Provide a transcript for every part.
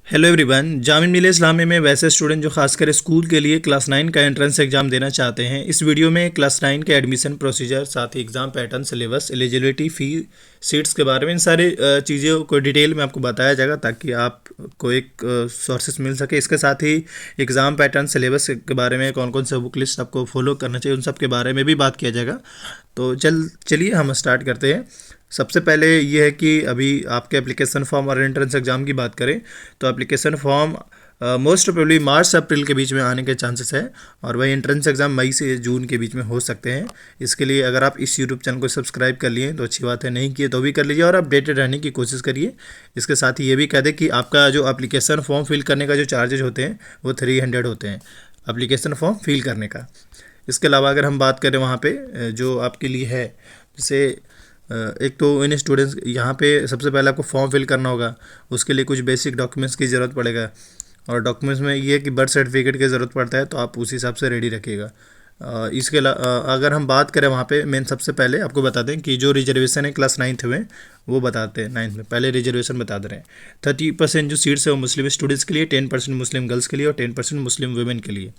Hello everyone, Jamia Millia Islamia में वैसे student जो खासकर स्कूल के लिए क्लास 9 का एंट्रेंस एग्जाम देना चाहते हैं। इस वीडियो में क्लास 9 के एडमिशन प्रोसीजर, साथ ही एग्जाम पैटर्न, सिलेबस, एलिजिबिलिटी, फ़ी, सीट्स के बारे में इन सारी चीज़ों को डिटेल में आपको बताया जाएगा ताकि आपको एक सोर्सेस मिल सके। इसके साथ ही एग्ज़ाम पैटर्न, सिलेबस के बारे में कौन कौन सा बुक लिस्ट आपको फॉलो करना चाहिए, उन सब के बारे में भी बात किया जाएगा। तो चलिए हम स्टार्ट करते हैं। सबसे पहले ये है कि अभी आपके एप्लीकेशन फॉर्म और एंट्रेंस एग्ज़ाम की बात करें तो एप्लीकेशन फॉर्म मोस्ट प्रोबेबली मार्च से अप्रैल के बीच में आने के चांसेस है, और वही एंट्रेंस एग्ज़ाम मई से जून के बीच में हो सकते हैं। इसके लिए अगर आप इस यूट्यूब चैनल को सब्सक्राइब कर लिए तो अच्छी बात है, नहीं किए तो भी कर लीजिए और अपडेटेड रहने की कोशिश करिए। इसके साथ ही ये भी कह दें कि आपका जो एप्लीकेशन फॉर्म फिल करने का जो चार्जेज होते हैं वो 300 होते हैं एप्लीकेशन फॉर्म फिल करने का। इसके अलावा अगर हम बात करें वहाँ पे जो आपके लिए है, जैसे एक तो इन स्टूडेंट्स यहाँ पे सबसे पहले आपको फॉर्म फिल करना होगा। उसके लिए कुछ बेसिक डॉक्यूमेंट्स की ज़रूरत पड़ेगा, और डॉक्यूमेंट्स में ये है कि बर्थ सर्टिफिकेट की ज़रूरत पड़ता है, तो आप उस हिसाब से रेडी रखिएगा। इसके अगर हम बात करें वहाँ पे मेन सबसे पहले आपको बता दें कि जो रिजर्वेशन है क्लास 9th में वो बताते हैं। 9th में पहले रिजर्वेशन बता दे रहे हैं। 30% जो सीट्स है वो मुस्लिम स्टूडेंट्स के लिए, 10% मुस्लिम गर्ल्स के लिए और 10% मुस्लिम वुमेन के लिए,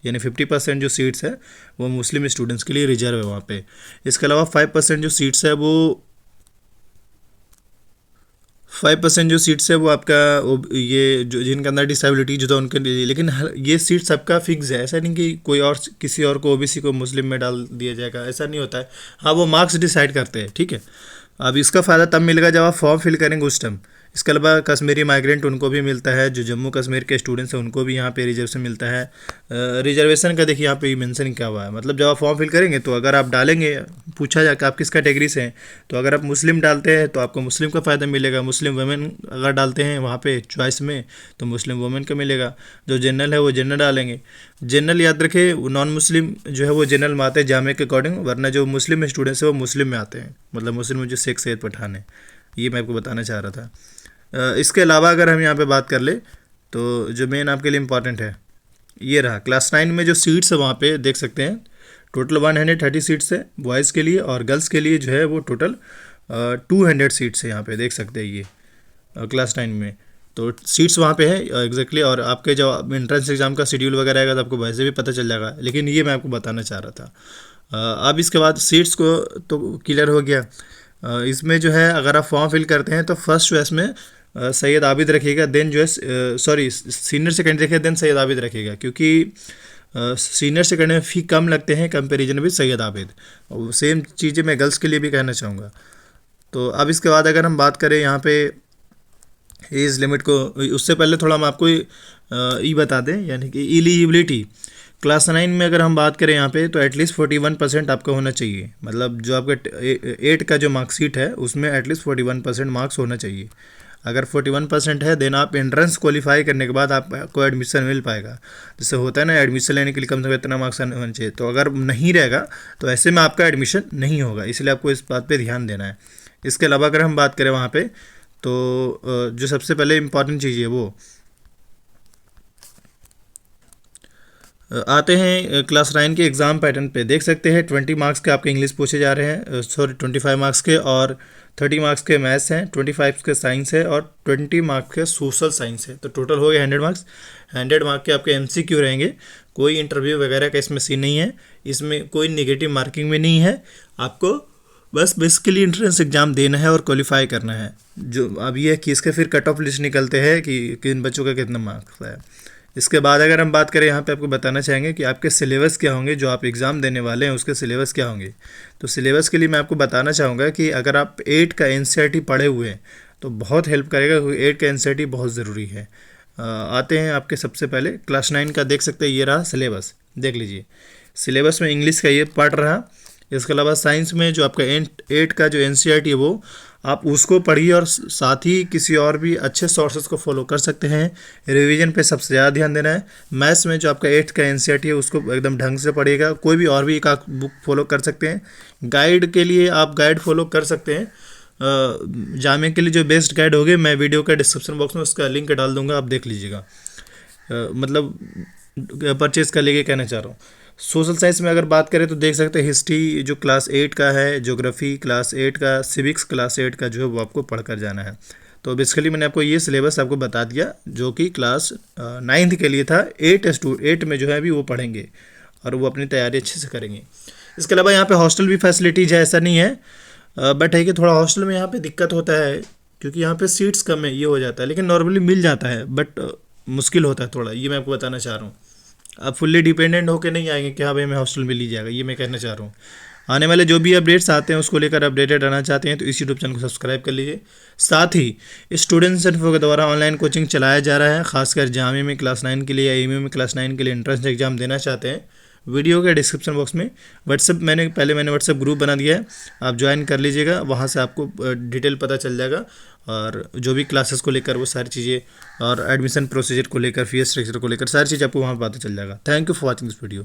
यानी 50% जो सीट्स है वो मुस्लिम स्टूडेंट्स के लिए रिजर्व है वहाँ पे। इसके अलावा 5% जो सीट्स है वो 5% जो सीट्स है वो आपका ये जो जिनके अंदर डिसेबिलिटी जो था उनके लिए, लेकिन ये सीट सबका फिक्स है। ऐसा नहीं कि कोई और किसी और को ओबीसी को मुस्लिम में डाल दिया जाएगा, ऐसा नहीं होता है। हाँ, वो मार्क्स डिसाइड करते हैं, ठीक है। अब इसका फ़ायदा तब मिलेगा जब आप फॉर्म फिल करेंगे उस टाइम। इसके अलावा कश्मीरी माइग्रेंट उनको भी मिलता है, जो जम्मू कश्मीर के स्टूडेंट्स हैं उनको भी यहाँ पे रिजर्वेशन मिलता है। रिजर्वेशन का देखिए यहाँ पे मेंशन क्या हुआ है, मतलब जब आप फॉर्म फिल करेंगे तो अगर आप डालेंगे, पूछा जाए कि आप किस कैटेगरी से हैं, तो अगर आप मुस्लिम डालते हैं तो आपको मुस्लिम का फ़ायदा मिलेगा। मुस्लिम वुमेन अगर डालते हैं वहाँ पे चॉइस में तो मुस्लिम वुमेन का मिलेगा। जो जनरल है वो जनरल डालेंगे। जनरल याद रखें, नॉन मुस्लिम जो है वो जनरल में आते हैं जामे के अकॉर्डिंग, वरना जो मुस्लिम स्टूडेंट्स है वो मुस्लिम में आते हैं, मतलब मुस्लिम में जो शेख सैयद पठान है। ये मैं आपको बताना चाह रहा था। इसके अलावा अगर हम यहाँ पे बात कर ले तो जो मेन आपके लिए इम्पॉर्टेंट है ये रहा, क्लास 9 में जो सीट्स है वहाँ पे देख सकते हैं टोटल 130 सीट्स है बॉयज़ के लिए, और गर्ल्स के लिए जो है वो टोटल 200 सीट्स है। यहाँ पे देख सकते हैं ये क्लास 9 में तो सीट्स वहाँ पे है एग्जैक्टली। और आपके जब एंट्रेंस एग्ज़ाम का शेड्यूल वगैरह आएगा तो आपको वैसे भी पता चल जाएगा, लेकिन ये मैं आपको बताना चाह रहा था। अब इसके बाद सीट्स को तो क्लियर हो गया। इसमें जो है अगर आप फॉर्म फिल करते हैं तो फर्स्ट चॉइस में सैयद आबिद रखिएगा, देन जो है सॉरी सीनियर सेकेंडरी रखिएगा, देन सैयद आबिद रखिएगा, क्योंकि सीनियर सेकेंडरी में फ़ी कम लगते हैं कंपेरिजन विद सैयद आबिद। और सेम चीज़ें मैं गर्ल्स के लिए भी कहना चाहूँगा। तो अब इसके बाद अगर हम बात करें यहाँ पे एज लिमिट को, उससे पहले थोड़ा हम आपको ई बता दें, यानी कि एलिजिबिलिटी क्लास 9 में अगर हम बात करें यहाँ पे तो एटलीस्ट 41% आपका होना चाहिए। मतलब जो आपका 8 का जो मार्कशीट है उसमें एटलीस्ट 41% मार्क्स होना चाहिए। अगर 41% है देन आप एंट्रेंस क्वालिफाई करने के बाद आपको एडमिशन मिल पाएगा। जैसे होता है ना, एडमिशन लेने के लिए कम से कम इतना मार्क्स होना चाहिए, तो अगर नहीं रहेगा तो ऐसे में आपका एडमिशन नहीं होगा, इसलिए आपको इस बात पे ध्यान देना है। इसके अलावा अगर हम बात करें वहाँ पे तो जो सबसे पहले इम्पॉर्टेंट चीज़ है वो आते हैं क्लास 9 के एग्ज़ाम पैटर्न पे। देख सकते हैं 20 मार्क्स के आपके इंग्लिश पूछे जा रहे हैं, सॉरी 25 मार्क्स के, और 30 मार्क्स के मैथ्स हैं, 25 के साइंस है और 20 मार्क्स के सोशल साइंस है। तो टोटल हो गए 100 मार्क्स। 100 मार्क के आपके एमसीक्यू रहेंगे। कोई इंटरव्यू वगैरह का इसमें सीन नहीं है, इसमें कोई नेगेटिव मार्किंग में नहीं है। आपको बस बेसिकली एंट्रेंस एग्ज़ाम देना है और क्वालिफाई करना है। जो अब ये है कि इसके फिर कट ऑफ लिस्ट निकलते हैं कि किन बच्चों का कितना मार्क्स है। इसके बाद अगर हम बात करें यहाँ पे आपको बताना चाहेंगे कि आपके सिलेबस क्या होंगे, जो आप एग्ज़ाम देने वाले हैं उसके सिलेबस क्या होंगे। तो सिलेबस के लिए मैं आपको बताना चाहूँगा कि अगर आप 8 का एनसीईआरटी पढ़े हुए हैं तो बहुत हेल्प करेगा, क्योंकि 8 का एनसीईआरटी बहुत ज़रूरी है। आते हैं आपके सबसे पहले क्लास 9 का, देख सकते हैं ये रहा सिलेबस, देख लीजिए। सिलेबस में इंग्लिश का ये पार्ट रहा। इसके अलावा साइंस में जो आपका 8 का जो एनसीईआरटी है वो आप उसको पढ़िए, और साथ ही किसी और भी अच्छे सोर्सेज को फॉलो कर सकते हैं। रिवीजन पे सबसे ज़्यादा ध्यान देना है। मैथ्स में जो आपका 8 का एनसीईआरटी है उसको एकदम ढंग से पढ़िएगा। कोई भी और भी एक आध बुक फॉलो कर सकते हैं। गाइड के लिए आप गाइड फॉलो कर सकते हैं। जामे के लिए जो बेस्ट गाइड होगी मैं वीडियो का डिस्क्रिप्शन बॉक्स में उसका लिंक डाल दूंगा, आप देख लीजिएगा। मतलब परचेज़ कर लेके कहना चाह रहा हूँ। सोशल साइंस में अगर बात करें तो देख सकते हैं हिस्ट्री जो क्लास 8 का है, ज्योग्राफी क्लास 8 का, सिविक्स क्लास 8 का जो है वो आपको पढ़ कर जाना है। तो बेसिकली मैंने आपको ये सिलेबस आपको बता दिया जो कि क्लास 9th के लिए था। 8 में जो है अभी वो पढ़ेंगे और वो अपनी तैयारी अच्छे से करेंगे। इसके अलावा यहाँ पे हॉस्टल भी फैसिलिटीज है, ऐसा नहीं है, बट है कि थोड़ा हॉस्टल में यहाँ पे दिक्कत होता है क्योंकि यहाँ पे सीट्स कम है, ये हो जाता है। लेकिन नॉर्मली मिल जाता है, बट मुश्किल होता है थोड़ा, ये मैं आपको बताना चाह रहा हूँ। आप फुल्ली डिपेंडेंट होकर नहीं आएंगे कि हाँ भाई हमें हॉस्टल मिल ही जाएगा, ये मैं कहना चाह रहा हूँ। आने वाले जो भी अपडेट्स आते हैं उसको लेकर अपडेटेड रहना चाहते हैं तो इस यूट्यूब चैनल को सब्सक्राइब कर लीजिए। साथ ही स्टूडेंट्स इन्फो के द्वारा ऑनलाइन कोचिंग चलाया जा रहा है, खासकर जामिया में क्लास 9 के लिए या एमयू में क्लास 9 के लिए एंट्रेंस एग्जाम देना चाहते हैं। वीडियो के डिस्क्रिप्शन बॉक्स में मैंने व्हाट्सएप ग्रुप बना दिया है, आप ज्वाइन कर लीजिएगा, वहाँ से आपको डिटेल पता चल जाएगा और जो भी क्लासेस को लेकर वो सारी चीज़ें और एडमिशन प्रोसीजर को लेकर, फीस स्ट्रक्चर को लेकर सारी चीज़ आपको वहाँ पता चल जाएगा। Thank you for watching this video.